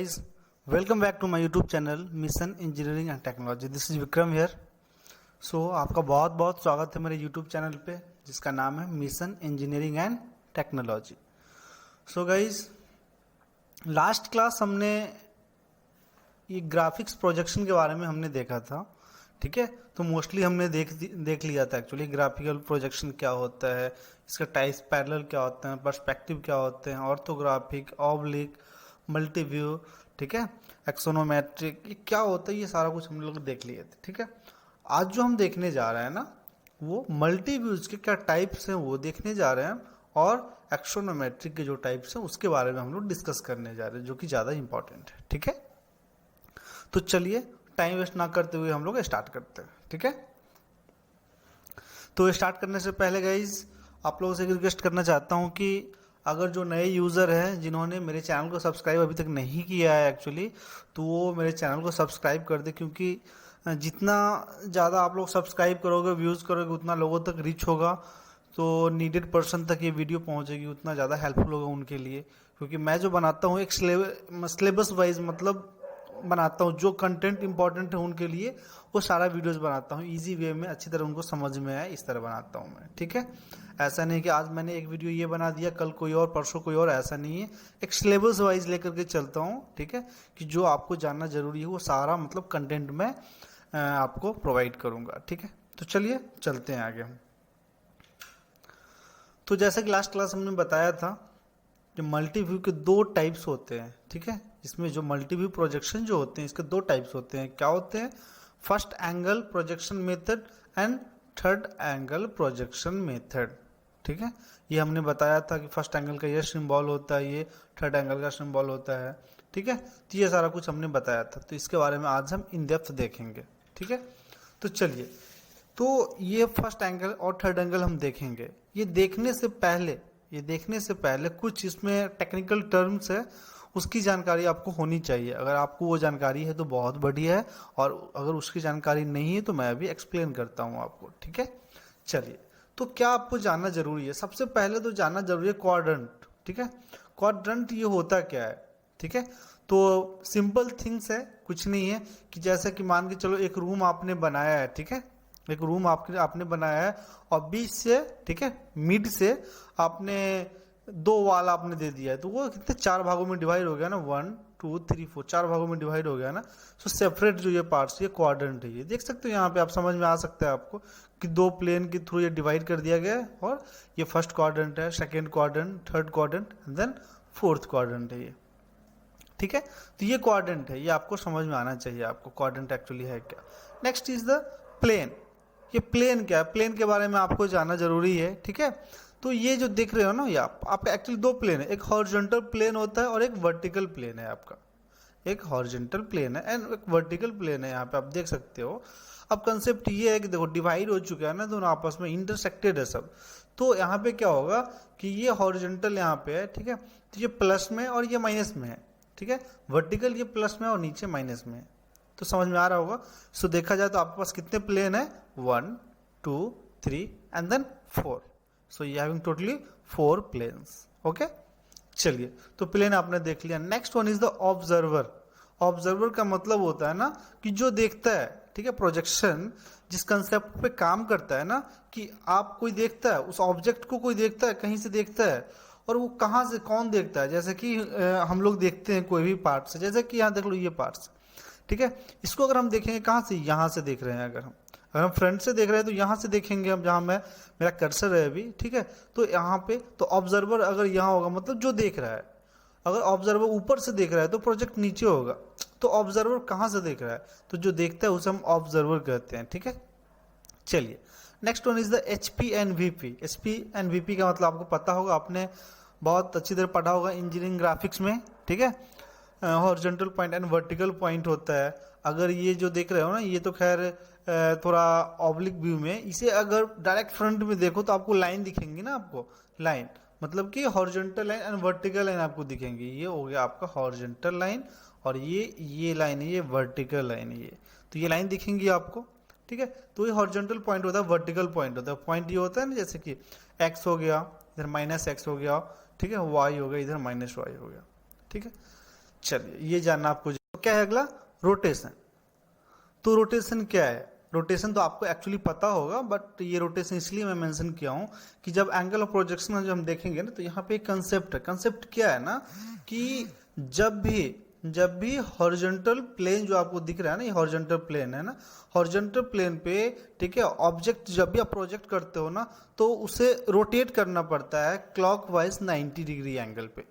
guys, welcome back to my YouTube channel Mission Engineering and Technology. This is Vikram here. So आपका बहुत बहुत स्वागत है मेरे YouTube चैनल पे जिसका नाम है mission engineering and technology. So guys, last class हमने ये ग्राफिक्स प्रोजेक्शन के बारे में हमने देखा था. ठीक है, तो मोस्टली हमने देख लिया था एक्चुअली ग्राफिकल प्रोजेक्शन क्या होता है, इसका टाइप्स पैरेलल क्या होते हैं, पर्सपेक्टिव क्या होते हैं, ऑर्थोग्राफिक, ऑब्लिक, मल्टी व्यू, ठीक है, एक्सोनोमेट्रिक, ये क्या होता है, ये सारा कुछ हम लोग देख लिए थे. ठीक है, आज जो हम देखने जा रहे हैं ना, वो मल्टी व्यूज के क्या टाइप्स हैं वो देखने जा रहे हैं, और एक्सोनोमेट्रिक के जो टाइप्स हैं उसके बारे में हम लोग डिस्कस करने जा रहे हैं, जो कि ज़्यादा इंपॉर्टेंट है. ठीक है, तो चलिए टाइम वेस्ट ना करते हुए हम लोग स्टार्ट करते हैं. ठीक है, तो स्टार्ट करने से पहले गाइज आप लोगों से रिक्वेस्ट करना चाहता हूँ कि अगर जो नए यूज़र हैं जिन्होंने मेरे चैनल को सब्सक्राइब अभी तक नहीं किया है एक्चुअली, तो वो मेरे चैनल को सब्सक्राइब कर दे, क्योंकि जितना ज़्यादा आप लोग सब्सक्राइब करोगे, व्यूज़ करोगे, उतना लोगों तक रीच होगा, तो नीडेड पर्सन तक ये वीडियो पहुंचेगी, उतना ज़्यादा हेल्पफुल होगा उनके लिए. क्योंकि मैं जो बनाता हूँ एक सिलेबस वाइज मतलब बनाता हूँ, जो कंटेंट इंपॉर्टेंट है उनके लिए वो सारा वीडियोस बनाता हूँ इजी वे में, अच्छी तरह उनको समझ में आए, इस तरह बनाता हूँ मैं. ठीक है, ऐसा नहीं कि आज मैंने एक वीडियो ये बना दिया, कल कोई और, परसों कोई और, ऐसा नहीं है. एक सिलेबस वाइज लेकर के चलता हूँ. ठीक है, कि जो आपको जानना जरूरी है वो सारा मतलब कंटेंट में आपको प्रोवाइड करूँगा. ठीक है, तो चलिए चलते हैं आगे हम. तो जैसा कि लास्ट क्लास हमने बताया था कि मल्टी व्यू के दो टाइप्स होते हैं. ठीक है, इसमें जो मल्टी व्यू प्रोजेक्शन जो होते हैं इसके दो टाइप्स होते हैं. क्या होते हैं? First angle projection method and third angle projection method. ठीक है, ये हमने बताया था कि फर्स्ट एंगल का ये सिंबल होता है, ये थर्ड एंगल का सिंबल होता है. ठीक है, तो ये सारा कुछ हमने बताया था, तो इसके बारे में आज हम इन डेप्थ देखेंगे. ठीक है, तो चलिए, तो ये फर्स्ट एंगल और थर्ड एंगल हम देखेंगे. ये देखने से पहले कुछ इसमें टेक्निकल टर्म्स है, उसकी जानकारी आपको होनी चाहिए. अगर आपको वो जानकारी है तो बहुत बढ़िया है, और अगर उसकी जानकारी नहीं है तो मैं अभी एक्सप्लेन करता हूँ आपको. ठीक है, चलिए, तो क्या आपको जानना जरूरी है? सबसे पहले तो जानना जरूरी है क्वाड्रेंट. ठीक है, क्वाड्रेंट ये होता क्या है? ठीक है, तो सिंपल थिंग्स है, कुछ नहीं है कि जैसे कि मान के चलो एक रूम आपने बनाया है. ठीक है, एक रूम आपने बनाया है, और बीच से, ठीक है, मिड से आपने दो वाल आपने दे दिया है, तो वो कितने चार भागों में डिवाइड हो गया ना, 1 2 3 4, चार भागों में डिवाइड हो गया ना. सो सेपरेट जो ये पार्ट्स, ये क्वाड्रेंट है. ये देख सकते हो यहाँ पे, आप समझ में आ सकता है आपको कि दो प्लेन के थ्रू ये डिवाइड कर दिया गया है, और ये फर्स्ट क्वाड्रेंट है, second quadrant, third quadrant and then fourth quadrant है ये. ठीक है, तो ये क्वाड्रेंट है, ये आपको समझ में आना चाहिए आपको क्वाड्रेंट एक्चुअली है क्या. Next is the plane. ये प्लेन क्या है? प्लेन के बारे में आपको जानना जरूरी है. ठीक है, तो ये जो देख रहे हो ना, ये आप एक्चुअली दो प्लेन है, एक हॉरिजॉन्टल प्लेन होता है और एक वर्टिकल प्लेन है आपका. एक हॉरिजॉन्टल प्लेन है एंड एक वर्टिकल प्लेन है, यहाँ पे आप देख सकते हो. अब कंसेप्ट ये है कि देखो डिवाइड हो चुका है ना दोनों, आपस में इंटरसेक्टेड है सब. तो यहाँ पे क्या होगा कि ये हॉरिजॉन्टल यहाँ पे है, ठीक है, तो ये प्लस में और ये माइनस में है. ठीक है, वर्टिकल ये प्लस में और नीचे माइनस में है. तो समझ में आ रहा होगा. सो देखा जाए तो आपके पास कितने प्लेन है? 1 2 3 and then 4. So you having totally 4 planes. Okay, चलिए, तो प्लेन आपने देख लिया. Next one is the observer. Observer का मतलब होता है ना कि जो देखता है. ठीक है, प्रोजेक्शन जिस कंसेप्ट पे काम करता है ना, कि आप कोई देखता है, उस ऑब्जेक्ट को कोई देखता है, कहीं से देखता है, और वो कहाँ से कौन देखता है. जैसे कि हम लोग देखते हैं कोई भी पार्ट से, जैसे कि यहाँ देख लो ये पार्ट्स. ठीक है, इसको अगर हम देखेंगे कहाँ से, यहाँ से देख रहे हैं. अगर हम फ्रंट से देख रहे हैं तो यहाँ से देखेंगे हम, जहाँ मेरा कर्सर है अभी. ठीक है, तो यहाँ पे तो ऑब्जर्वर अगर यहाँ होगा मतलब जो देख रहा है. अगर ऑब्जर्वर ऊपर से देख रहा है तो प्रोजेक्ट नीचे होगा. तो ऑब्जर्वर कहाँ से देख रहा है? तो जो देखता है उसे हम ऑब्जर्वर कहते हैं. ठीक है, चलिए, next one is the HP and VP. HP and VP का मतलब आपको पता होगा, आपने बहुत अच्छी तरह पढ़ा होगा इंजीनियरिंग ग्राफिक्स में. ठीक है, horizontal point and vertical point होता है. अगर ये जो देख रहे हो ना, ये तो खैर थोड़ा ऑब्लिक व्यू में, इसे अगर डायरेक्ट फ्रंट में देखो तो आपको लाइन दिखेंगी ना, आपको लाइन मतलब कि horizontal line and vertical line आपको दिखेंगी. ये हो गया आपका हॉरिजॉन्टल लाइन, और ये लाइन है, ये वर्टिकल लाइन है ये. तो ये लाइन दिखेंगी आपको. ठीक है, तो ये हॉरिजॉन्टल पॉइंट होता है, वर्टिकल पॉइंट होता है. पॉइंट ये होता है ना, जैसे कि x हो गया, इधर -x हो गया. ठीक है, y हो गया, इधर -y हो गया. ठीक है, चलिए ये जानना आपको क्या है अगला, रोटेशन। तो रोटेशन क्या है, रोटेशन तो आपको एक्चुअली पता होगा, बट ये रोटेशन इसलिए मैं मेंशन किया हूँ कि जब एंगल ऑफ प्रोजेक्शन जो हम देखेंगे ना, तो यहाँ पे एक कंसेप्ट है। कंसेप्ट क्या है ना कि जब भी हॉरिजॉन्टल प्लेन जो आपको दिख रहा है ना, ये हॉरिजॉन्टल प्लेन है ना, हॉरिजॉन्टल प्लेन पे, ठीक है, ऑब्जेक्ट जब भी आप प्रोजेक्ट करते हो ना, तो उसे रोटेट करना पड़ता है क्लॉकवाइज 90 डिग्री एंगल पे,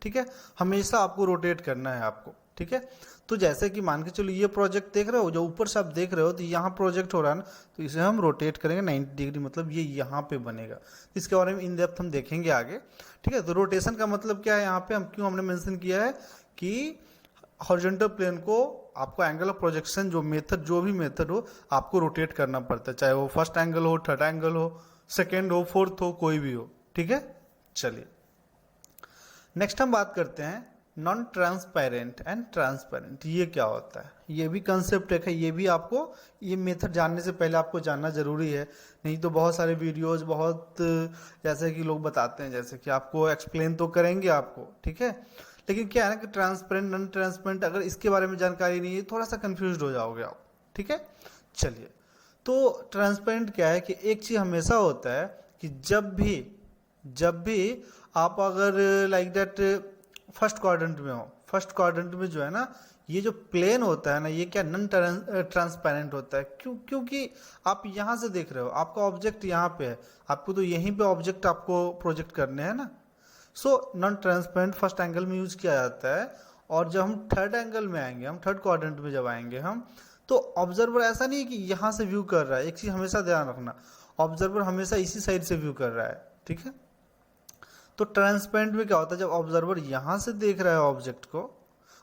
ठीक है, हमेशा आपको रोटेट करना है आपको, ठीक है। तो जैसे कि मान के चलो ये प्रोजेक्ट देख रहे हो, जो ऊपर से आप देख रहे हो, तो यहाँ प्रोजेक्ट हो रहा है ना, तो इसे हम रोटेट करेंगे 90 डिग्री, मतलब ये यहाँ पे बनेगा। इसके बारे में इन डेप्थ हम देखेंगे आगे, ठीक है। तो रोटेशन का मतलब क्या है, यहाँ पे हम क्यों हमने मेंशन किया है कि हॉरिजॉन्टल प्लेन को आपको एंगल ऑफ प्रोजेक्शन जो भी मेथड हो, आपको रोटेट करना पड़ता है, चाहे वो फर्स्ट एंगल हो, थर्ड एंगल हो, सेकेंड हो, फोर्थ हो, कोई भी हो, ठीक है। चलिए नेक्स्ट हम बात करते हैं नॉन ट्रांसपेरेंट एंड ट्रांसपेरेंट। ये क्या होता है, ये भी कंसेप्ट है, ये भी आपको, ये मेथड जानने से पहले आपको जानना जरूरी है, नहीं तो बहुत सारे वीडियोस बहुत जैसे कि लोग बताते हैं, जैसे कि आपको एक्सप्लेन तो करेंगे आपको, ठीक है, लेकिन क्या है ना कि ट्रांसपेरेंट नॉन ट्रांसपेरेंट अगर इसके बारे में जानकारी नहीं है, थोड़ा सा कंफ्यूज हो जाओगे आप, ठीक है। चलिए, तो ट्रांसपेरेंट क्या है कि एक चीज हमेशा होता है कि जब भी आप अगर लाइक दैट फर्स्ट क्वाड्रेंट में हो, फर्स्ट क्वाड्रेंट में जो है ना, ये जो प्लेन होता है ना, ये क्या नॉन ट्रांसपेरेंट होता है। क्योंकि आप यहाँ से देख रहे हो, आपका ऑब्जेक्ट यहाँ पे है, आपको तो यहीं पे ऑब्जेक्ट आपको प्रोजेक्ट करने हैं ना। So non transparent first angle में यूज किया जाता है, और जब हम थर्ड एंगल में आएंगे, हम थर्ड क्वाड्रेंट में जब आएंगे हम, तो ऑब्जर्वर ऐसा नहीं है कि यहाँ से व्यू कर रहा है, एक चीज हमेशा ध्यान रखना, ऑब्जर्वर हमेशा इसी साइड से व्यू कर रहा है, ठीक है। तो ट्रांसपेरेंट में क्या होता है, जब ऑब्जर्वर यहाँ से देख रहा है ऑब्जेक्ट को,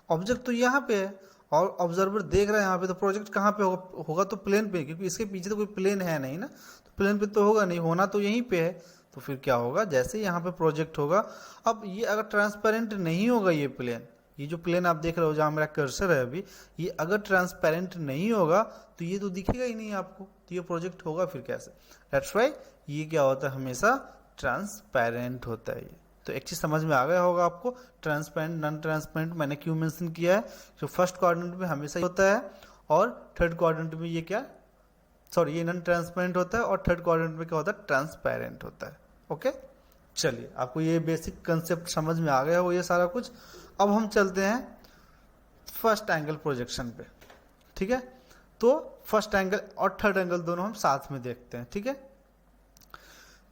ऑब्जेक्ट तो यहाँ पे है और ऑब्जर्वर देख रहा है यहाँ पे, तो प्रोजेक्ट कहाँ पे होगा तो प्लेन पे, क्योंकि इसके पीछे तो कोई प्लेन है नहीं ना, तो प्लेन पे तो होगा नहीं, होना तो यहीं पे है। तो फिर क्या होगा, जैसे यहाँ पे प्रोजेक्ट होगा, अब ये अगर ट्रांसपेरेंट नहीं होगा, ये प्लेन, ये जो प्लेन आप देख रहे हो जहाँ मेरा कर्सर है अभी, ये अगर ट्रांसपेरेंट नहीं होगा तो ये तो दिखेगा ही नहीं आपको, तो ये प्रोजेक्ट होगा फिर कैसे। दैट्स वाई ये क्या होता है, हमेशा ट्रांसपेरेंट होता है ये। तो एक चीज समझ में आ गया होगा आपको, ट्रांसपेरेंट नॉन ट्रांसपेरेंट मैंने क्यों मेंशन किया है। जो फर्स्ट क्वाड्रेंट में हमेशा होता है, और थर्ड क्वाड्रेंट में ये क्या, सॉरी, ये नॉन ट्रांसपेरेंट होता है, और थर्ड क्वाड्रेंट में क्या होता है, ट्रांसपेरेंट होता है। ओके, चलिए आपको ये बेसिक कंसेप्ट समझ में आ गया हो ये सारा कुछ। अब हम चलते हैं फर्स्ट एंगल प्रोजेक्शन पे, ठीक है। तो फर्स्ट एंगल और थर्ड एंगल दोनों हम साथ में देखते हैं, ठीक है।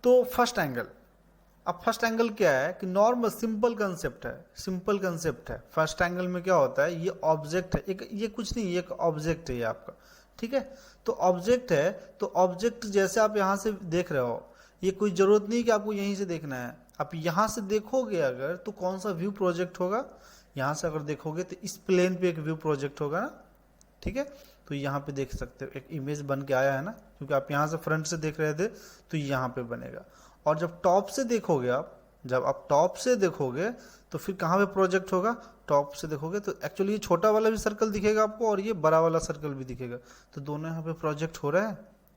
तो फर्स्ट एंगल, अब फर्स्ट एंगल क्या है कि नॉर्मल सिंपल कंसेप्ट है, सिंपल कंसेप्ट है। फर्स्ट एंगल में क्या होता है, ये ऑब्जेक्ट है, एक ये कुछ नहीं, एक ऑब्जेक्ट है ये आपका, ठीक है। तो ऑब्जेक्ट है, तो ऑब्जेक्ट जैसे आप यहाँ से देख रहे हो, ये कोई जरूरत नहीं कि आपको यहीं से देखना है, आप यहाँ से देखोगे अगर तो कौन सा व्यू प्रोजेक्ट होगा, यहाँ से अगर देखोगे तो इस प्लेन पे एक व्यू प्रोजेक्ट होगा ना, ठीक है। तो यहाँ पे देख सकते हो एक इमेज बन के आया है ना, क्योंकि आप यहाँ से फ्रंट से देख रहे थे तो यहाँ पे बनेगा। और जब टॉप से देखोगे आप, जब आप टॉप से देखोगे तो फिर कहाँ पे प्रोजेक्ट होगा, टॉप से देखोगे तो एक्चुअली ये छोटा वाला भी सर्कल दिखेगा आपको और ये बड़ा वाला सर्कल भी दिखेगा, तो दोनों यहाँ पे प्रोजेक्ट हो रहा है,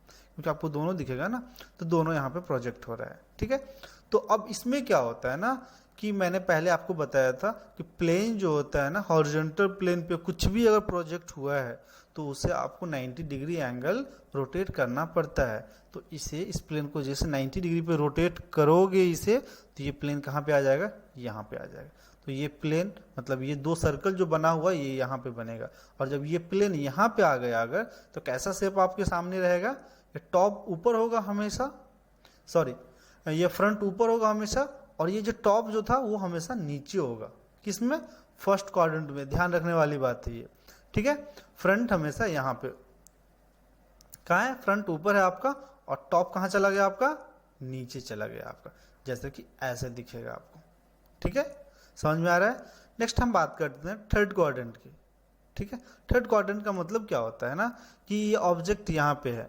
क्योंकि आपको दोनों दिखेगा ना, तो दोनों यहाँ पे प्रोजेक्ट हो रहा है, ठीक है। तो अब इसमें क्या होता है ना कि मैंने पहले आपको बताया था कि प्लेन जो होता है ना, हॉरिजॉन्टल प्लेन पे कुछ भी अगर प्रोजेक्ट हुआ है तो उसे आपको 90 डिग्री एंगल रोटेट करना पड़ता है। तो इसे, इस प्लेन को जैसे 90 डिग्री पे रोटेट करोगे इसे, तो ये प्लेन कहाँ पे आ जाएगा, यहाँ पे आ जाएगा। तो ये प्लेन मतलब ये दो सर्कल जो बना हुआ ये यहाँ पे बनेगा, और जब ये प्लेन यहाँ पे आ गया अगर, तो कैसा शेप आपके सामने रहेगा, ये टॉप ऊपर होगा हमेशा, सॉरी ये फ्रंट ऊपर होगा हमेशा, और ये जो टॉप जो था वो हमेशा नीचे होगा। किसमें, फर्स्ट क्वाड्रेंट में, ध्यान रखने वाली बात है ये, ठीक है। फ्रंट हमेशा यहाँ पे कहाँ है, फ्रंट ऊपर है आपका, और टॉप कहाँ चला गया आपका, नीचे चला गया आपका, जैसे कि ऐसे दिखेगा आपको, ठीक है। समझ में आ रहा है। नेक्स्ट हम बात करते हैं थर्ड क्वाड्रेंट की, ठीक है। थर्ड क्वाड्रेंट का मतलब क्या होता है ना कि ये ऑब्जेक्ट यहाँ पे है,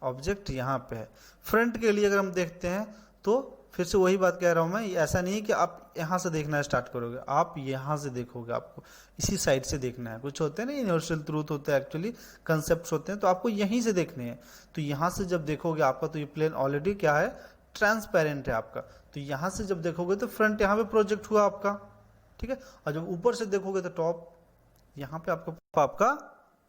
ऑब्जेक्ट यहाँ पे है। फ्रंट के लिए अगर हम देखते हैं तो फिर से वही बात कह रहा हूँ मैं, ऐसा नहीं है कि आप यहाँ से देखना स्टार्ट करोगे, आप यहाँ से देखोगे, आपको इसी साइड से देखना है। कुछ होते हैं ना यूनिवर्सल ट्रूथ होते हैं, एक्चुअली कंसेप्ट होते हैं, तो आपको यहीं से देखने हैं। तो यहाँ से जब देखोगे आपका, तो ये प्लेन ऑलरेडी क्या है, ट्रांसपेरेंट है आपका, तो यहाँ से जब देखोगे तो फ्रंट यहाँ पे प्रोजेक्ट हुआ आपका, ठीक है। और जब ऊपर से देखोगे तो टॉप यहाँ पे आपका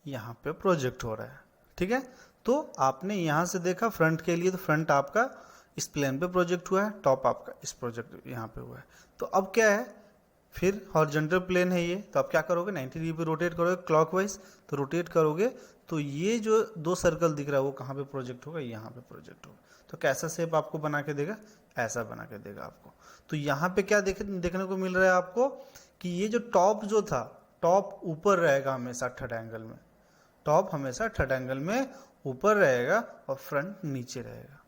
यहाँ पे प्रोजेक्ट हो रहा है, ठीक है। तो आपने यहाँ से देखा फ्रंट के लिए, तो फ्रंट आपका इस प्लेन पे प्रोजेक्ट हुआ है, टॉप आपका इस प्रोजेक्ट यहाँ पे हुआ है। तो अब क्या है, फिर हॉरिजॉन्टल प्लेन है ये, तो आप क्या करोगे 90 डिग्री पे रोटेट करोगे क्लॉकवाइज। तो रोटेट करोगे तो ये जो दो सर्कल दिख रहा है वो कहाँ पे प्रोजेक्ट होगा, यहाँ पे प्रोजेक्ट होगा। तो कैसा शेप आपको बना के देगा, ऐसा बना के देगा आपको। तो यहाँ पे क्या देखने को मिल रहा है आपको कि ये जो टॉप जो था, टॉप ऊपर रहेगा हमेशा थर्ड एंगल में, टॉप हमेशा थर्ड एंगल में ऊपर रहेगा और फ्रंट नीचे रहेगा।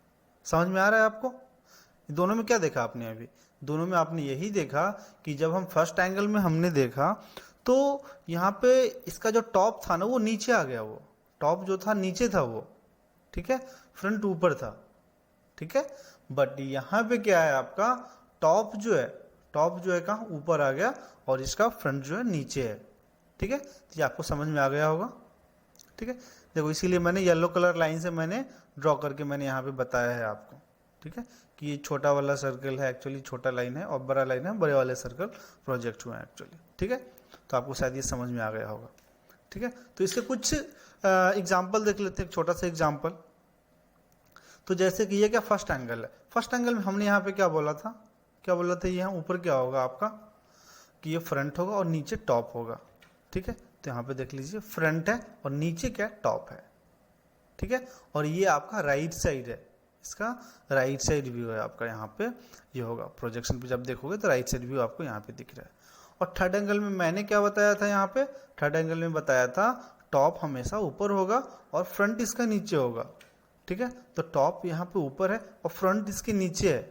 समझ में आ रहा है आपको? दोनों में क्या देखा आपने अभी, दोनों में आपने यही देखा कि जब हम फर्स्ट एंगल में हमने देखा तो यहाँ पे इसका जो टॉप था ना वो नीचे आ गया, वो टॉप जो था नीचे था वो, ठीक है, फ्रंट ऊपर था, ठीक है। बट यहाँ पे क्या है, आपका टॉप जो है कहाँ ऊपर आ गया और इसका फ्रंट जो है नीचे है, ठीक है। तो ये आपको समझ में आ गया होगा, ठीक है। देखो इसीलिए मैंने येलो कलर लाइन से मैंने ड्रॉ करके मैंने यहाँ पे बताया है आपको, ठीक है, कि ये छोटा वाला सर्कल है, एक्चुअली छोटा लाइन है, और बड़ा लाइन है, बड़े वाले सर्कल प्रोजेक्ट हुए हैं एक्चुअली, ठीक है। तो आपको शायद ये समझ में आ गया होगा, ठीक है। तो इसके कुछ एग्जाम्पल देख लेते हैं, छोटा सा एग्जाम्पल। तो जैसे कि ये क्या फर्स्ट एंगल है, फर्स्ट एंगल में हमने यहाँ पे क्या बोला था, यहाँ ऊपर क्या होगा आपका कि ये फ्रंट होगा और नीचे टॉप होगा, ठीक है। तो यहाँ पे देख लीजिए फ्रंट है और नीचे क्या टॉप है, ठीक है। और ये आपका राइट साइड है, इसका राइट साइड व्यू है आपका, यहाँ पे ये होगा प्रोजेक्शन पे जब देखोगे तो राइट साइड व्यू आपको यहाँ पे दिख रहा है। और थर्ड एंगल में मैंने क्या बताया था, यहाँ पे थर्ड एंगल में बताया था टॉप हमेशा ऊपर होगा और फ्रंट इसका नीचे होगा, ठीक है। तो टॉप यहाँ पे ऊपर है और फ्रंट इसके नीचे है,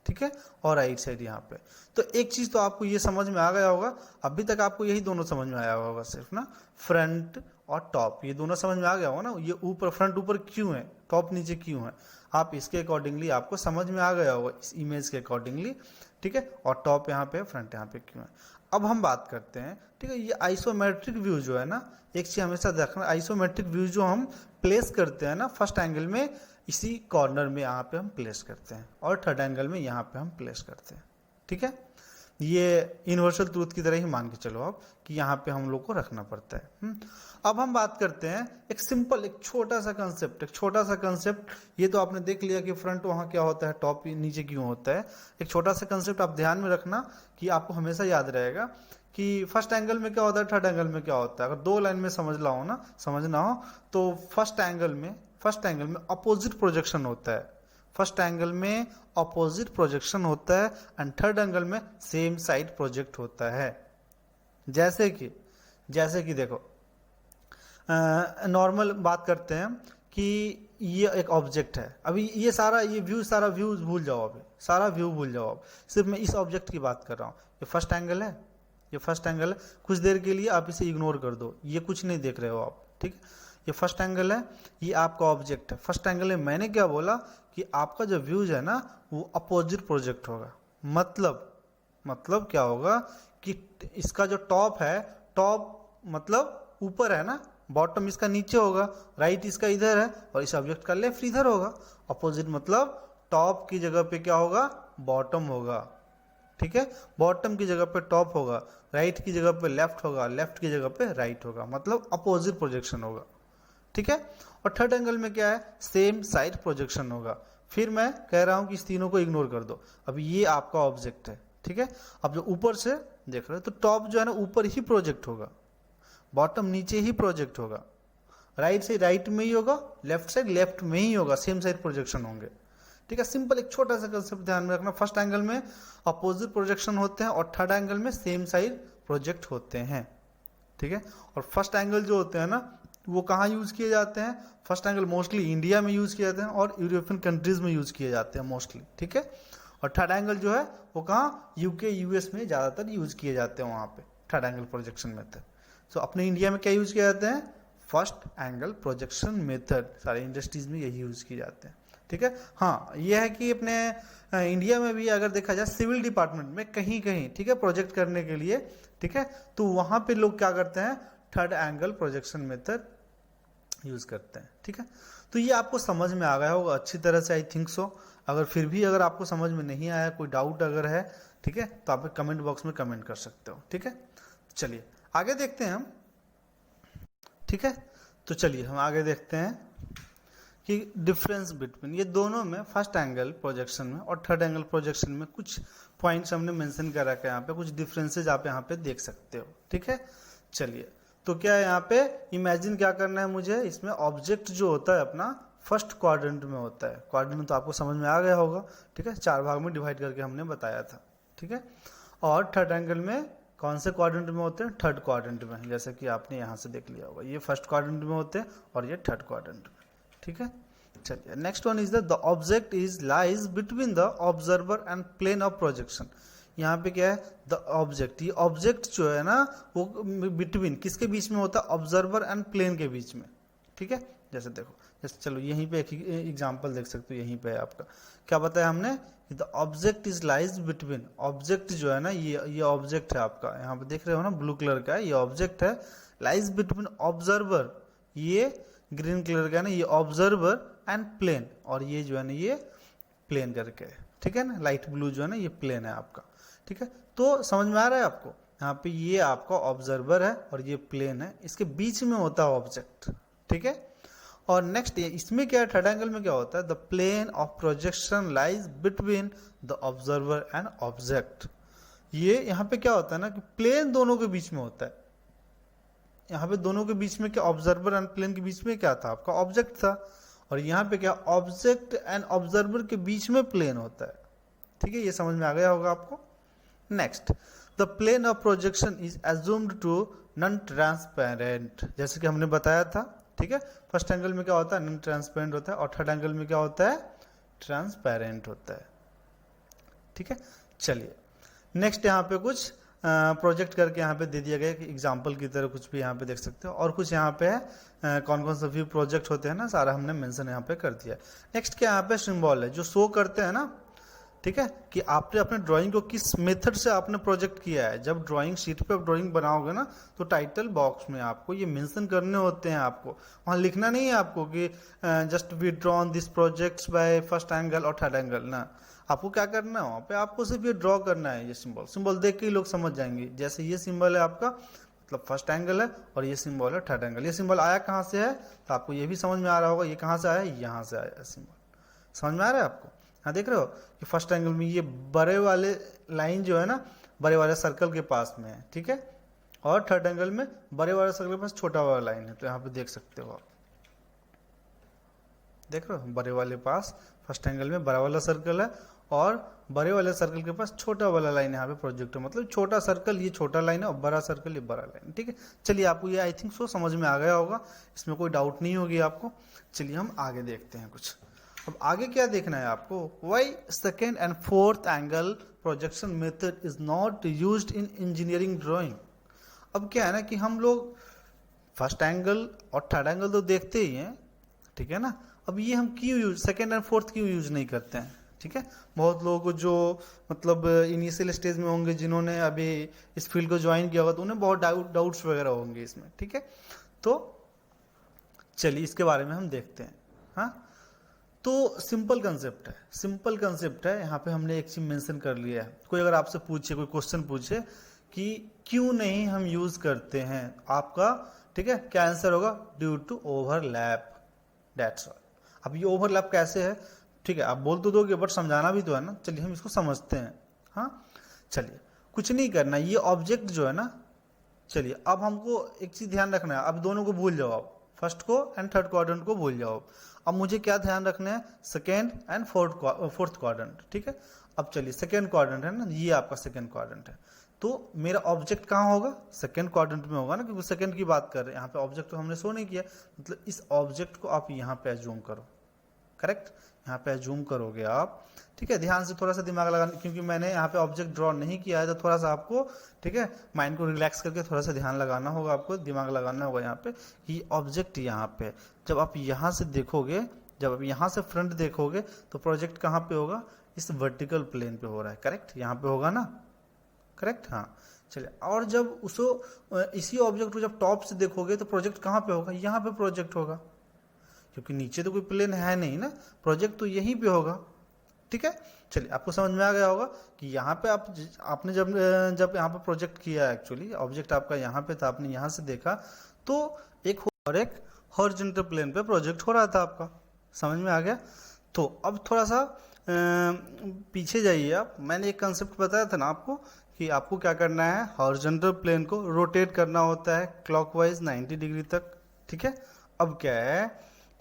ठीक है, और राइट साइड यहाँ पे। तो एक चीज तो आपको ये समझ में आ गया होगा, अभी तक आपको यही दोनों समझ में आया होगा सिर्फ ना, फ्रंट और टॉप, ये दोनों समझ में आ गया होगा ना। ये ऊपर फ्रंट ऊपर क्यों है, टॉप नीचे क्यों है, आप इसके अकॉर्डिंगली आपको समझ में आ गया होगा, इस इमेज के अकॉर्डिंगली, ठीक है। और टॉप यहाँ पे फ्रंट यहाँ पे क्यों है। अब हम बात करते हैं, ठीक है, ये आइसोमेट्रिक व्यू जो है ना, एक चीज हमेशा देखना, आइसोमेट्रिक व्यू जो हम प्लेस करते हैं ना फर्स्ट एंगल में, इसी कॉर्नर में यहाँ पे हम प्लेस करते हैं और थर्ड एंगल में यहाँ पे हम प्लेस करते हैं, ठीक है। ये यूनिवर्सल ट्रूथ की तरह ही मान के चलो आप कि यहाँ पे हम लोग को रखना पड़ता है। अब हम बात करते हैं एक सिंपल, एक छोटा सा कंसेप्ट, ये तो आपने देख लिया कि फ्रंट वहाँ क्या होता है, टॉप नीचे क्यों होता है। एक छोटा सा कंसेप्ट आप ध्यान में रखना कि आपको हमेशा याद रहेगा कि फर्स्ट एंगल में क्या होता है, थर्ड एंगल में क्या होता है। अगर दो लाइन में समझना हो तो फर्स्ट एंगल में अपोजिट प्रोजेक्शन होता है, फर्स्ट एंगल में अपोजिट प्रोजेक्शन होता है एंड थर्ड एंगल में सेम साइड प्रोजेक्ट होता है। जैसे कि देखो नॉर्मल बात करते हैं कि ये एक ऑब्जेक्ट है, अभी ये सारा व्यू भूल जाओ, अभी सारा व्यू भूल जाओ, अब सिर्फ मैं इस ऑब्जेक्ट की बात कर रहा हूँ। ये फर्स्ट एंगल है, कुछ देर के लिए आप इसे इग्नोर कर दो, ये कुछ नहीं देख रहे हो आप, ठीक है। ये फर्स्ट एंगल है, ये आपका ऑब्जेक्ट है। फर्स्ट एंगल में मैंने क्या बोला कि आपका जो व्यूज है ना वो अपोजिट प्रोजेक्ट होगा। मतलब क्या होगा कि इसका जो टॉप है, टॉप मतलब ऊपर है ना, बॉटम इसका नीचे होगा, राइट इसका इधर है और इस ऑब्जेक्ट का लेफ्ट इधर होगा। अपोजिट मतलब टॉप की जगह पे क्या होगा, बॉटम होगा, ठीक है। बॉटम की जगह पे टॉप होगा, राइट की जगह पे लेफ्ट होगा, लेफ्ट की जगह पे राइट होगा, मतलब अपोजिट प्रोजेक्शन होगा, ठीक है। और थर्ड एंगल में क्या है, सेम साइड प्रोजेक्शन होगा। फिर मैं कह रहा हूं कि इस तीनों को इग्नोर कर दो, अभी ये आपका ऑब्जेक्ट है, ठीक है। अब जो ऊपर से देख रहे हो तो टॉप जो है ना ऊपर ही प्रोजेक्ट होगा, बॉटम नीचे ही प्रोजेक्ट होगा, राइट साइड राइट में ही होगा, लेफ्ट साइड लेफ्ट में ही होगा, सेम साइड प्रोजेक्शन होंगे, ठीक है। सिंपल एक छोटा सा कंसेप्ट ध्यान में रखना, फर्स्ट एंगल में अपोजिट प्रोजेक्शन होते हैं और थर्ड एंगल में सेम साइड प्रोजेक्ट होते हैं, ठीक है। और फर्स्ट एंगल जो होते हैं ना वो कहाँ यूज किए जाते हैं, फर्स्ट एंगल मोस्टली इंडिया में यूज किए जाते हैं और यूरोपियन कंट्रीज में यूज किए जाते हैं मोस्टली, ठीक है। और थर्ड एंगल जो है वो कहाँ, यूके यूएस में ज्यादातर यूज किए जाते हैं वहां पे थर्ड एंगल प्रोजेक्शन मेथड। सो अपने इंडिया में क्या यूज किए जाते हैं, फर्स्ट एंगल प्रोजेक्शन मेथड, सारे इंडस्ट्रीज में यही यूज किए जाते हैं, ठीक है। हाँ यह है कि अपने इंडिया में भी अगर देखा जाए सिविल डिपार्टमेंट में कहीं कहीं, ठीक है, प्रोजेक्ट करने के लिए, ठीक है, तो वहां पे लोग क्या करते हैं, third angle projection method use करते हैं, ठीक है। तो ये आपको समझ में आ गया होगा अच्छी तरह से, आई थिंक सो। अगर फिर भी अगर आपको समझ में नहीं आया, कोई डाउट अगर है, ठीक है, तो आप कमेंट बॉक्स में कमेंट कर सकते हो। ठीक है, चलिए आगे देखते हैं हम। ठीक है, तो चलिए हम आगे देखते हैं कि डिफरेंस बिटवीन ये दोनों में, फर्स्ट एंगल प्रोजेक्शन में और थर्ड एंगल प्रोजेक्शन में कुछ पॉइंट्स हमने मेंशन कर रखा है यहाँ पे, कुछ डिफरेंसेज आप यहाँ पे देख सकते हो। ठीक है, चलिए तो क्या है यहाँ पे, इमेजिन क्या करना है मुझे, इसमें ऑब्जेक्ट जो होता है अपना फर्स्ट क्वाड्रेंट में होता है। क्वाड्रेंट तो आपको समझ में आ गया होगा। ठीक है, 4 भाग में डिवाइड करके हमने बताया था। ठीक है, और थर्ड एंगल में कौन से क्वाड्रेंट में होते हैं, थर्ड क्वाड्रेंट में, जैसे कि आपने यहाँ से देख लिया होगा, ये फर्स्ट क्वाड्रेंट में होते हैं और ये थर्ड क्वाड्रेंट में। ठीक है, चलिए next one is the object is lies between the observer and plane of projection. यहाँ पे क्या है, द ऑब्जेक्ट, ये ऑब्जेक्ट जो है ना वो बिटवीन किसके बीच में होता है, ऑब्जर्वर एंड प्लेन के बीच में। ठीक है, जैसे देखो, जैसे चलो यहीं पे एक एग्जांपल देख सकते हो, यहीं पे है आपका क्या बताया हमने, the object is lies between, object जो है ना ये ऑब्जेक्ट है आपका, यहाँ पे देख रहे हो ना ब्लू कलर का है, ये ऑब्जेक्ट है, लाइज बिटवीन ऑब्जर्वर, ये ग्रीन कलर का है ना, ये ऑब्जर्वर एंड प्लेन, और ये जो है ना ये प्लेन करके है। ठीक है ना, लाइट ब्लू जो है ना ये प्लेन है आपका। ठीक है, तो समझ में आ रहा है आपको, यहाँ पे ये आपका ऑब्जर्वर है और ये प्लेन है, इसके बीच में होता है ऑब्जेक्ट। ठीक है, और नेक्स्ट इसमें क्या है, थर्ड एंगल में क्या होता है, the plane of projection lies between the observer and object. ये यहाँ पे क्या होता है ना कि प्लेन दोनों के बीच में होता है, यहाँ पे दोनों के बीच में क्या, ऑब्जर्वर एंड प्लेन के बीच में क्या था, आपका ऑब्जेक्ट था, और यहाँ पे क्या, ऑब्जेक्ट एंड ऑब्जर्वर के बीच में प्लेन होता है। ठीक है, ये समझ में आ गया होगा आपको। Next, the plane of projection is assumed to non transparent, जैसे कि हमने बताया था। ठीक है, फर्स्ट एंगल में क्या होता है, नॉन ट्रांसपेरेंट होता है, और थर्ड एंगल में क्या होता है, ट्रांसपेरेंट होता है। ठीक है, चलिए नेक्स्ट यहाँ पे कुछ प्रोजेक्ट करके यहाँ पे दे दिया गया कि एग्जाम्पल की तरह कुछ भी यहाँ पे देख सकते हो, और कुछ यहाँ पे है कौन कौन सा व्यू प्रोजेक्ट होते हैं ना, सारा हमने मेंशन यहाँ पे कर दिया। नेक्स्ट क्या यहाँ पे सिंबल है जो शो करते हैं ना, ठीक है, कि आपने अपने ड्राइंग को किस मेथड से आपने प्रोजेक्ट किया है। जब ड्राइंग शीट पे ड्राइंग बनाओगे ना तो टाइटल बॉक्स में आपको ये मेंशन करने होते हैं, आपको वहाँ लिखना नहीं है आपको कि just we drawn this projects by first angle और थर्ड एंगल ना, आपको क्या करना है वहाँ पे, आपको सिर्फ ये ड्रॉ करना है। ये सिंबल देख के ही लोग समझ जाएंगे, जैसे ये सिंबल है आपका मतलब फर्स्ट एंगल है और ये सिंबल है थर्ड एंगल। ये सिंबल आया कहाँ से है तो आपको ये भी समझ में आ रहा होगा, ये कहाँ से आया, यहाँ से आया सिंबल। समझ में आ रहा है आपको, हाँ देख रहे हो कि फर्स्ट एंगल में ये बड़े वाले लाइन जो है ना बड़े वाले सर्कल के पास में है, ठीक है, और थर्ड एंगल में बड़े वाले सर्कल के पास छोटा वाला लाइन है। तो यहाँ पे देख सकते हो आप, देख रहे हो बड़े वाले पास फर्स्ट एंगल में बड़ा वाला सर्कल है और बड़े वाले सर्कल के पास छोटा वाला लाइन यहाँ पे प्रोजेक्ट है, मतलब छोटा सर्कल ये छोटा लाइन है और बड़ा सर्कल ये बड़ा लाइन। ठीक है, चलिए आपको ये आई थिंक सो समझ में आ गया होगा, इसमें कोई डाउट नहीं होगी आपको। चलिए हम आगे देखते हैं कुछ। अब आगे क्या देखना है आपको, why second and fourth angle projection method is not used in engineering drawing. अब क्या है ना कि हम लोग फर्स्ट एंगल और थर्ड एंगल तो देखते ही हैं, ठीक है ना, अब ये हम क्यों यूज सेकेंड एंड फोर्थ क्यों यूज नहीं करते हैं। ठीक है, बहुत लोगों को जो मतलब इनिशियल स्टेज में होंगे जिन्होंने अभी इस फील्ड को ज्वाइन किया होगा तो उन्हें बहुत डाउट्स वगैरह होंगे इसमें। ठीक है, तो चलिए इसके बारे में हम देखते हैं। हाँ, तो सिंपल कंसेप्ट है, सिंपल कंसेप्ट है। यहाँ पे हमने एक चीज मेंशन कर लिया है। कोई अगर आपसे पूछे, कोई क्वेश्चन पूछे कि क्यों नहीं हम यूज करते हैं, आपका ठीक है क्या आंसर होगा, due to overlap, that's all. अब ये ओवरलैप कैसे है, ठीक है आप बोल तो दोगे बट समझाना भी तो है ना। चलिए हम इसको समझते हैं। हाँ, चलिए कुछ नहीं करना, ये ऑब्जेक्ट जो है ना, चलिए अब हमको एक चीज ध्यान रखना है, अब दोनों को भूल जाओ, आप फर्स्ट को एंड थर्ड क्वाड्रेंट को भूल जाओ। अब मुझे क्या ध्यान रखना है, सेकेंड एंड फोर्थ क्वाड्रेंट। ठीक है, अब चलिए सेकेंड क्वाड्रेंट है ना, ये आपका सेकेंड क्वाड्रेंट है, तो मेरा ऑब्जेक्ट कहाँ होगा, सेकेंड क्वाड्रेंट में होगा ना, क्योंकि सेकेंड की बात कर रहे हैं। यहाँ पे ऑब्जेक्ट तो हमने शो नहीं किया, मतलब इस ऑब्जेक्ट को आप यहाँ पे एज्यूम करो, करेक्ट, यहाँ पे एज्यूम करोगे आप। ठीक है, ध्यान से थोड़ा सा दिमाग लगाना, क्योंकि मैंने यहाँ पे ऑब्जेक्ट ड्रॉ नहीं किया है, तो थोड़ा सा आपको ठीक है माइंड को रिलैक्स करके थोड़ा सा ध्यान लगाना होगा, आपको दिमाग लगाना होगा यहाँ पे कि ऑब्जेक्ट यहाँ पे। जब आप यहाँ से देखोगे, जब आप यहाँ से फ्रंट देखोगे तो प्रोजेक्ट कहाँ पे होगा, इस वर्टिकल प्लेन पे हो रहा है, करेक्ट, यहाँ पे होगा ना, करेक्ट। हाँ, चलिए, और जब उसको इसी ऑब्जेक्ट को जब टॉप से देखोगे तो प्रोजेक्ट कहाँ पे होगा, यहाँ पे प्रोजेक्ट होगा, क्योंकि नीचे तो कोई प्लेन है नहीं ना, प्रोजेक्ट तो यहीं पे होगा। ठीक है। चलिए, आपको समझ में आ गया होगा कि यहाँ पे आपने जब यहाँ पे प्रोजेक्ट किया, एक्चुअली ऑब्जेक्ट आपका यहाँ पे था, आपने यहाँ से देखा तो एक हॉरिजॉन्टल प्लेन पे प्रोजेक्ट हो रहा था आपका। समझ में आ गया। तो अब थोड़ा सा पीछे जाइए आप। मैंने एक कंसेप्ट बताया था ना आपको कि आपको क्या करना है, हॉरिजॉन्टल प्लेन को रोटेट करना होता है क्लॉकवाइज 90 डिग्री तक, ठीक है। अब क्या है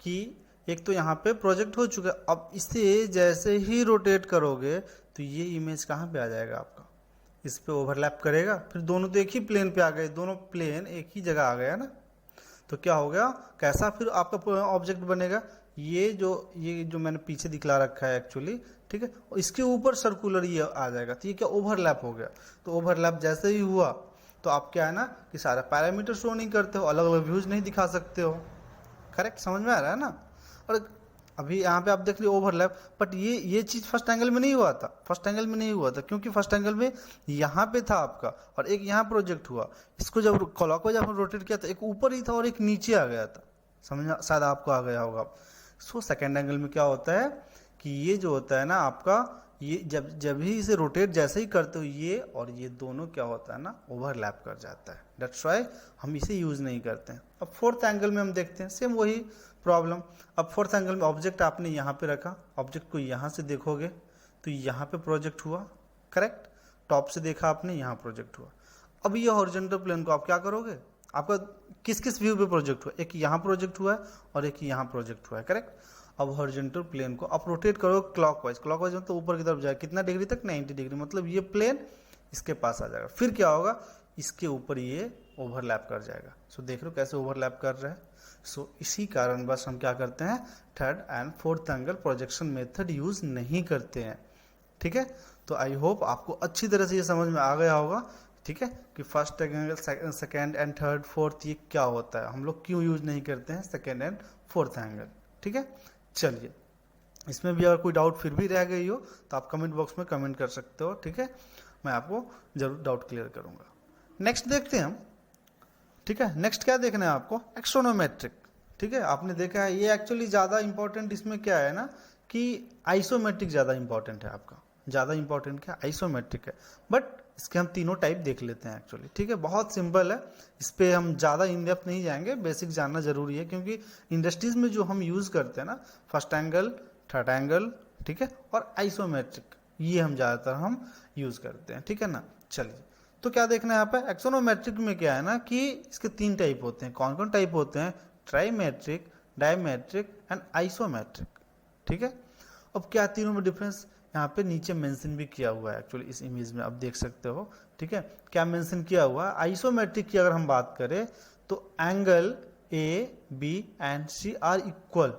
कि एक तो यहाँ पे प्रोजेक्ट हो चुका है, अब इसे जैसे ही रोटेट करोगे तो ये इमेज कहाँ पे आ जाएगा आपका, इस पे ओवरलैप करेगा, फिर दोनों तो एक ही प्लेन पे आ गए, दोनों प्लेन एक ही जगह आ गया ना। तो क्या हो गया, कैसा फिर आपका ऑब्जेक्ट बनेगा, ये जो मैंने पीछे दिखला रखा है एक्चुअली, ठीक है, इसके ऊपर सर्कुलर ये आ जाएगा, तो ये क्या ओवरलैप हो गया। तो ओवरलैप जैसे ही हुआ तो आप क्या है ना कि सारा पैरामीटर शो नहीं करते हो, अलग अलग व्यूज नहीं दिखा सकते हो। करेक्ट, समझ में आ रहा है ना। और अभी यहाँ पे आप देख लीजिए ओवरलैप, बट ये चीज़ फर्स्ट एंगल में नहीं हुआ था, फर्स्ट एंगल में नहीं हुआ था, क्योंकि फर्स्ट एंगल में यहाँ पे था आपका और एक यहाँ प्रोजेक्ट हुआ। इसको जब क्लॉकवाइज आपने रोटेट किया था, एक ऊपर ही था और एक नीचे आ गया था। समझ शायद आपको आ गया होगा। सो सेकेंड एंगल में क्या होता है कि ये जो होता है ना आपका, ये जब ही इसे रोटेट जैसे ही करते हो, ये और ये दोनों क्या होता है ना ओवरलैप कर जाता है। दैट्स वाई हम इसे यूज़ नहीं करते हैं। अब फोर्थ एंगल में हम देखते हैं सेम वही प्रॉब्लम। अब फोर्थ एंगल में ऑब्जेक्ट आपने यहाँ पे रखा, ऑब्जेक्ट को यहाँ से देखोगे तो यहाँ पे प्रोजेक्ट हुआ, करेक्ट। टॉप से देखा आपने, यहाँ प्रोजेक्ट हुआ। अब ये हॉरिजॉन्टल प्लेन को आप क्या करोगे, आपका किस किस व्यू पे प्रोजेक्ट हुआ, एक यहाँ प्रोजेक्ट हुआ है और एक यहाँ प्रोजेक्ट हुआ है, करेक्ट। अब हॉरिजॉन्टल प्लेन को आप रोटेट करो क्लॉकवाइज, क्लॉकवाइज मतलब ऊपर की तरफ जाए, कितना डिग्री तक, 90 डिग्री, मतलब ये प्लेन इसके पास आ जाएगा। फिर क्या होगा, इसके ऊपर ये ओवरलैप कर जाएगा। सो देख रहे हो कैसे ओवरलैप कर रहा है। सो इसी कारण बस हम क्या करते हैं, third and fourth angle projection method use नहीं करते हैं, ठीक है। तो आई होप आपको अच्छी तरह से ये समझ में आ गया होगा, ठीक है, कि first angle, second and third fourth ये क्या होता है, हम लोग क्यों यूज नहीं करते हैं सेकेंड एंड फोर्थ एंगल, ठीक है। चलिए, इसमें भी अगर कोई डाउट फिर भी रह गई हो तो आप कमेंट बॉक्स में कमेंट कर सकते हो, ठीक है, मैं आपको जरूर डाउट क्लियर करूंगा। नेक्स्ट देखते हैं हम, ठीक है। नेक्स्ट क्या देखना है आपको, एक्सोनोमेट्रिक, ठीक है। आपने देखा है ये एक्चुअली ज़्यादा इंपॉर्टेंट इसमें क्या है ना कि आइसोमेट्रिक ज़्यादा इंपॉर्टेंट है आपका, ज़्यादा इंपॉर्टेंट क्या आइसोमेट्रिक है। बट इसके हम तीनों टाइप देख लेते हैं एक्चुअली, ठीक है, बहुत सिंपल है, इस पर हम ज़्यादा इन डेप्थ नहीं जाएंगे, बेसिक जानना जरूरी है, क्योंकि इंडस्ट्रीज में जो हम यूज़ करते हैं ना, फर्स्ट एंगल, थर्ड एंगल, ठीक है, और आइसोमेट्रिक, ये हम ज़्यादातर हम यूज़ करते हैं, ठीक है ना। चलिए, तो क्या देखना है यहाँ पे, एक्सोनोमेट्रिक में क्या है ना कि इसके तीन टाइप होते हैं। कौन कौन टाइप होते हैं, ट्राईमेट्रिक, डायमेट्रिक एंड आइसोमेट्रिक, ठीक है। अब क्या तीनों में डिफरेंस यहाँ पे नीचे मेंशन भी किया हुआ है एक्चुअली, इस इमेज में आप देख सकते हो, ठीक है। क्या मेंशन किया हुआ है, आइसोमेट्रिक की अगर हम बात करें तो angle A B and C are equal,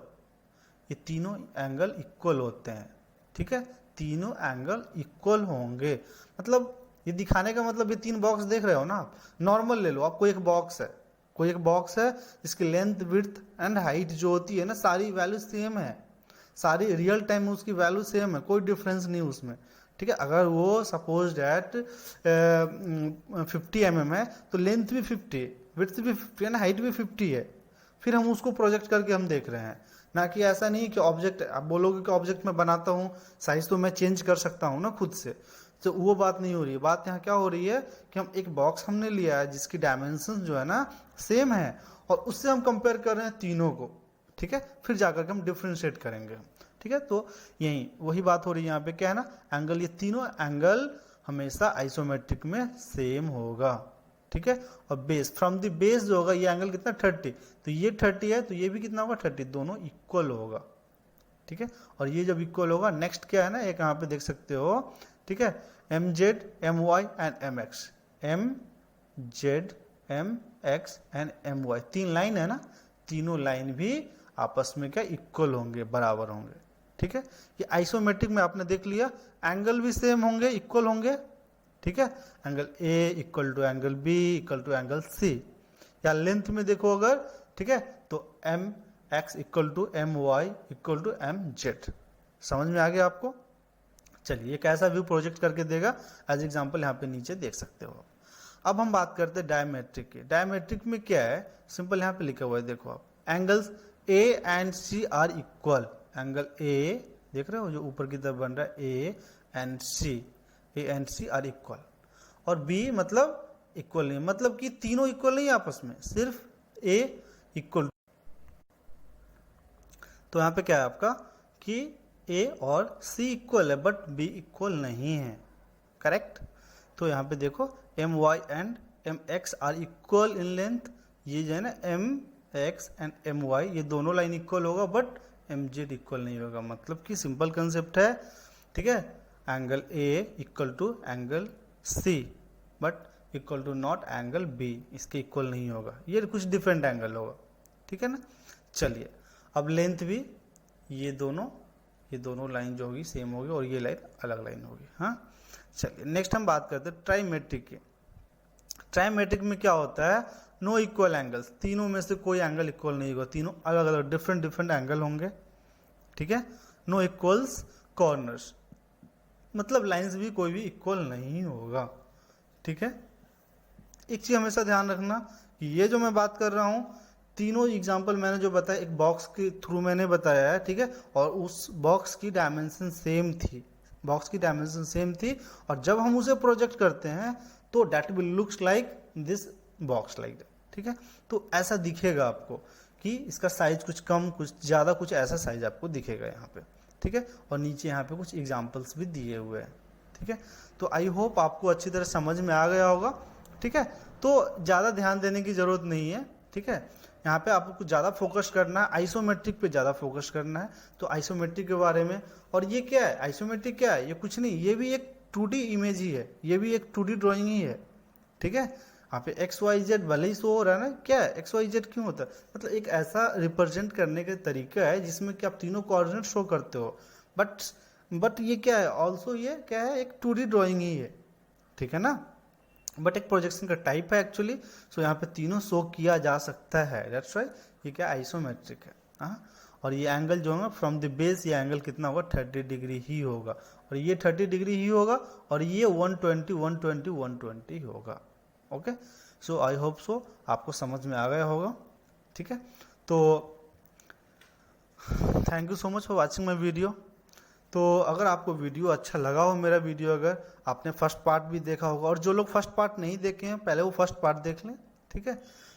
ये तीनों एंगल इक्वल होते हैं, ठीक है, तीनों एंगल इक्वल होंगे। मतलब ये दिखाने का मतलब, ये तीन बॉक्स देख रहे हो ना आप, नॉर्मल ले लो आप, कोई एक बॉक्स है इसकी लेंथ, विड्थ एंड हाइट जो होती है ना, सारी वैल्यू सेम है, सारी रियल टाइम में उसकी वैल्यू सेम है, कोई डिफरेंस नहीं उसमें, ठीक है। अगर वो सपोज डैट 50 mm है तो लेंथ भी 50 है, विड्थ भी 50 है ना, हाइट भी 50 है, फिर हम उसको प्रोजेक्ट करके हम देख रहे हैं ना। कि ऐसा नहीं कि ऑब्जेक्ट, आप बोलोगे कि ऑब्जेक्ट में बनाता हूँ, साइज तो मैं चेंज कर सकता हूँ ना खुद से, तो वो बात नहीं हो रही है। बात यहाँ क्या हो रही है कि हम एक बॉक्स हमने लिया है जिसकी डायमेंशन जो है ना सेम है, और उससे हम कंपेयर कर रहे हैं तीनों को, ठीक है, फिर जाकर के हम डिफ्रेंशिएट करेंगे, ठीक है। तो यही वही बात हो रही है यहाँ पे, क्या है ना, एंगल, ये तीनों एंगल हमेशा आइसोमेट्रिक में सेम होगा, ठीक है। और बेस, फ्रॉम द बेस जो होगा ये एंगल कितना 30, तो ये 30 है तो ये भी कितना होगा 30, दोनों इक्वल होगा, ठीक है। और ये जब इक्वल होगा, नेक्स्ट क्या है ना, एक यहाँ पे देख सकते हो, ठीक है, M Z M Y and M X, M Z M X and M Y, तीन लाइन है ना, तीनों लाइन भी आपस में क्या इक्वल होंगे, बराबर होंगे, ठीक है। ये आइसोमेट्रिक में आपने देख लिया, एंगल भी सेम होंगे, इक्वल होंगे, ठीक है, angle A equal to angle B equal to angle C, या लेंथ में देखो अगर, ठीक है, तो M X equal to M Y equal to M Z. समझ में आ गया आपको। चलिए, ये कैसा व्यू प्रोजेक्ट करके देगा, एज एग्जांपल यहाँ पे नीचे देख सकते हो। अब हम बात करते हैं डायमेट्रिक की। डायमेट्रिक में क्या है, सिंपल यहाँ पे लिखा हुआ है, देखो आप, angles A and C are equal, angle A देख रहे हो जो ऊपर की तरफ बन रहा है A and C are equal, और बी मतलब इक्वल नहीं, मतलब कि तीनों इक्वल नहीं आपस में, सिर्फ ए इक्वल। तो यहाँ पे क्या है आपका कि ए और सी इक्वल है बट बी इक्वल नहीं है, करेक्ट। तो यहाँ पे देखो M Y and M X are equal in length, ये जो है ना M X and M Y ये दोनों लाइन इक्वल होगा बट एम जेड इक्वल नहीं होगा, मतलब कि सिंपल कंसेप्ट है, ठीक है। Angle A equal to angle C but equal to not angle B, इसके इक्वल नहीं होगा, ये कुछ डिफरेंट एंगल होगा, ठीक है ना। चलिए अब लेंथ भी ये दोनों लाइन जो होगी सेम होगी और ये लाइन अलग लाइन होगी। हाँ चलिए नेक्स्ट हम बात करते हैं ट्राइमेट्रिक की। ट्राइमेट्रिक में क्या होता है, नो इक्वल एंगल्स, तीनों में से कोई एंगल इक्वल नहीं होगा, तीनों अलग अलग डिफरेंट एंगल होंगे, ठीक है। नो इक्वल्स कॉर्नर्स, मतलब लाइंस भी कोई भी इक्वल नहीं होगा, ठीक है। एक चीज हमेशा ध्यान रखना कि ये जो मैं बात कर रहा हूँ तीनों एग्जाम्पल मैंने जो बताया एक बॉक्स के थ्रू मैंने बताया है, ठीक है, और उस बॉक्स की डायमेंशन सेम थी, और जब हम उसे प्रोजेक्ट करते हैं तो that will looks like this box like that, ठीक है। तो ऐसा दिखेगा आपको कि इसका साइज कुछ कम कुछ ज़्यादा कुछ ऐसा साइज आपको दिखेगा यहाँ पे, ठीक है। और नीचे यहाँ पे कुछ एग्जाम्पल्स भी दिए हुए हैं, ठीक है। तो आई होप आपको अच्छी तरह समझ में आ गया होगा, ठीक है। तो ज़्यादा ध्यान देने की ज़रूरत नहीं है, ठीक है। यहाँ पे आपको कुछ ज़्यादा फोकस करना है, आइसोमेट्रिक पे ज़्यादा फोकस करना है। तो आइसोमेट्रिक के बारे में, और ये क्या है, आइसोमेट्रिक क्या है, ये कुछ नहीं, ये भी एक 2D इमेज ही है, ये भी एक 2D ड्राइंग ही है, ठीक है। यहाँ पे एक्स वाई जेड भले ही शो हो रहा है ना, क्या है एक्स वाई जेड क्यों होता है, मतलब एक ऐसा रिप्रेजेंट करने का तरीका है जिसमें कि आप तीनों कोऑर्डिनेट शो करते हो, बट ये क्या है, ऑल्सो ये क्या है, एक 2D ड्राइंग ही है, ठीक है ना, बट एक प्रोजेक्शन का टाइप है एक्चुअली। सो यहाँ पे तीनों शो किया जा सकता है, दैट्स व्हाई ये क्या आइसोमेट्रिक है। हाँ, और ये एंगल जो होगा फ्रॉम द बेस, ये एंगल कितना होगा 30 डिग्री ही होगा, और ये 30 डिग्री ही होगा, और ये 120 होगा। Okay, so I hope so आपको समझ में आ गया होगा, ठीक है। तो thank you so much for watching my video. तो अगर आपको वीडियो अच्छा लगा हो, मेरा वीडियो, अगर आपने फर्स्ट पार्ट भी देखा होगा, और जो लोग फर्स्ट पार्ट नहीं देखे हैं पहले वो फर्स्ट पार्ट देख लें, ठीक है।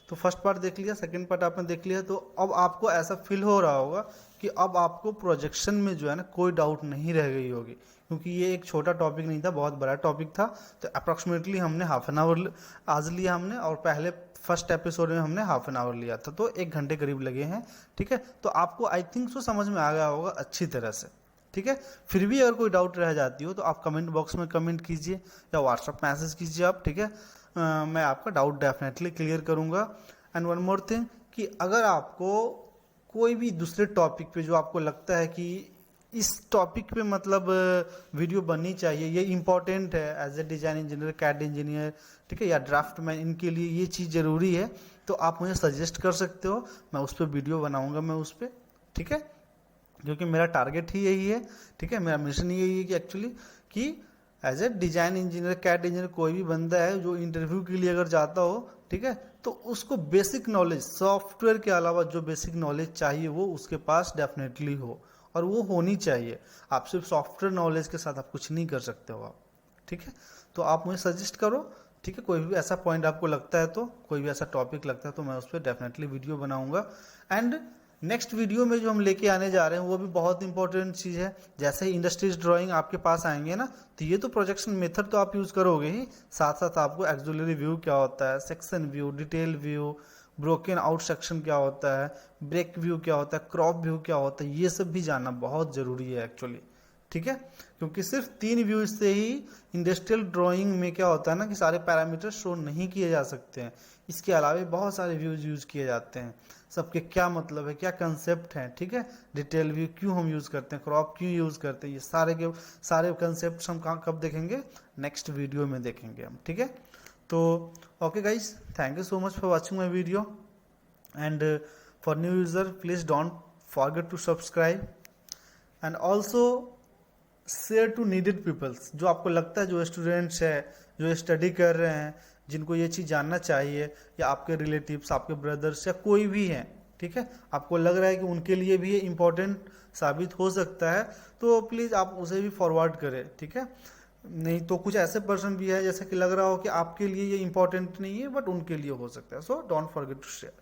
तो फर्स्ट पार्ट देख लिया, सेकंड पार्ट आपने देख लिया, तो अब आपको ऐसा फील हो रहा होगा कि अब आपको प्रोजेक्शन में जो है ना कोई डाउट नहीं रह गई होगी, क्योंकि ये एक छोटा टॉपिक नहीं था, बहुत बड़ा टॉपिक था। तो अप्रॉक्सीमेटली हमने हाफ एन आवर आज लिया हमने, और पहले फर्स्ट एपिसोड में हमने हाफ एन आवर लिया था, तो 1 घंटे करीब लगे हैं, ठीक है। तो आपको आई थिंक सो समझ में आ गया होगा अच्छी तरह से, ठीक है। फिर भी अगर कोई डाउट रह जाती हो तो आप कमेंट बॉक्स में कमेंट कीजिए या व्हाट्सअप मैसेज कीजिए आप, ठीक है। मैं आपका डाउट डेफिनेटली क्लियर करूंगा। एंड वन मोर थिंग कि अगर आपको कोई भी दूसरे टॉपिक पे जो आपको लगता है कि इस टॉपिक पे मतलब वीडियो बननी चाहिए, ये इंपॉर्टेंट है as a design engineer, CAD engineer, ठीक है, या ड्राफ्टमैन, इनके लिए ये चीज़ ज़रूरी है, तो आप मुझे सजेस्ट कर सकते हो, मैं उस पर वीडियो बनाऊँगा, मैं उस पर, ठीक है, क्योंकि मेरा टारगेट ही यही है, ठीक है। मेरा मिशन यही है कि एक्चुअली कि as a design engineer, CAD engineer, कोई भी बंदा है जो इंटरव्यू के लिए अगर जाता हो, ठीक है, तो उसको बेसिक नॉलेज सॉफ्टवेयर के अलावा जो बेसिक नॉलेज चाहिए वो उसके पास डेफिनेटली हो, और वो होनी चाहिए। आप सिर्फ सॉफ्टवेयर नॉलेज के साथ आप कुछ नहीं कर सकते हो आप, ठीक है। तो आप मुझे सजेस्ट करो, ठीक है, कोई भी ऐसा पॉइंट आपको लगता है, तो कोई भी ऐसा टॉपिक लगता है तो मैं उस पर डेफिनेटली वीडियो बनाऊंगा। एंड नेक्स्ट वीडियो में जो हम लेके आने जा रहे हैं वो भी बहुत इंपॉर्टेंट चीज़ है। जैसे ही इंडस्ट्रीज ड्राइंग आपके पास आएंगे ना, तो ये तो प्रोजेक्शन मेथड तो आप यूज़ करोगे ही, साथ साथ आपको एक्सुलरी व्यू क्या होता है, section view, detail view, broken out section क्या होता है, ब्रेक व्यू क्या होता है, क्रॉप व्यू क्या होता है, ये सब भी जानना बहुत ज़रूरी है एक्चुअली, ठीक है। क्योंकि सिर्फ 3 व्यू से ही इंडस्ट्रियल ड्राइंग में क्या होता है ना कि सारे पैरामीटर शो नहीं किए जा सकते हैं, इसके अलावा बहुत सारे व्यूज यूज किए जाते हैं, सबके क्या मतलब है, क्या कंसेप्ट है, ठीक है। डिटेल व्यू क्यों हम यूज़ करते हैं, क्रॉप क्यों यूज़ करते हैं, ये सारे के सारे कंसेप्ट हम कहाँ कब देखेंगे, नेक्स्ट वीडियो में देखेंगे हम, ठीक है। तो okay guys, thank you so much for watching my video, and for new user please don't forget to subscribe, and also share to needed peoples, जो आपको लगता है, जो स्टूडेंट्स है, जो स्टडी कर रहे हैं, जिनको ये चीज़ जानना चाहिए, या आपके रिलेटिव्स, आपके ब्रदर्स, या कोई भी हैं, ठीक है, आपको लग रहा है कि उनके लिए भी ये इम्पोर्टेंट साबित हो सकता है, तो प्लीज़ आप उसे भी फॉरवर्ड करें, ठीक है। नहीं तो कुछ ऐसे पर्सन भी है जैसे कि लग रहा हो कि आपके लिए ये इम्पोर्टेंट नहीं है बट उनके लिए हो सकता है, so don't forget to share.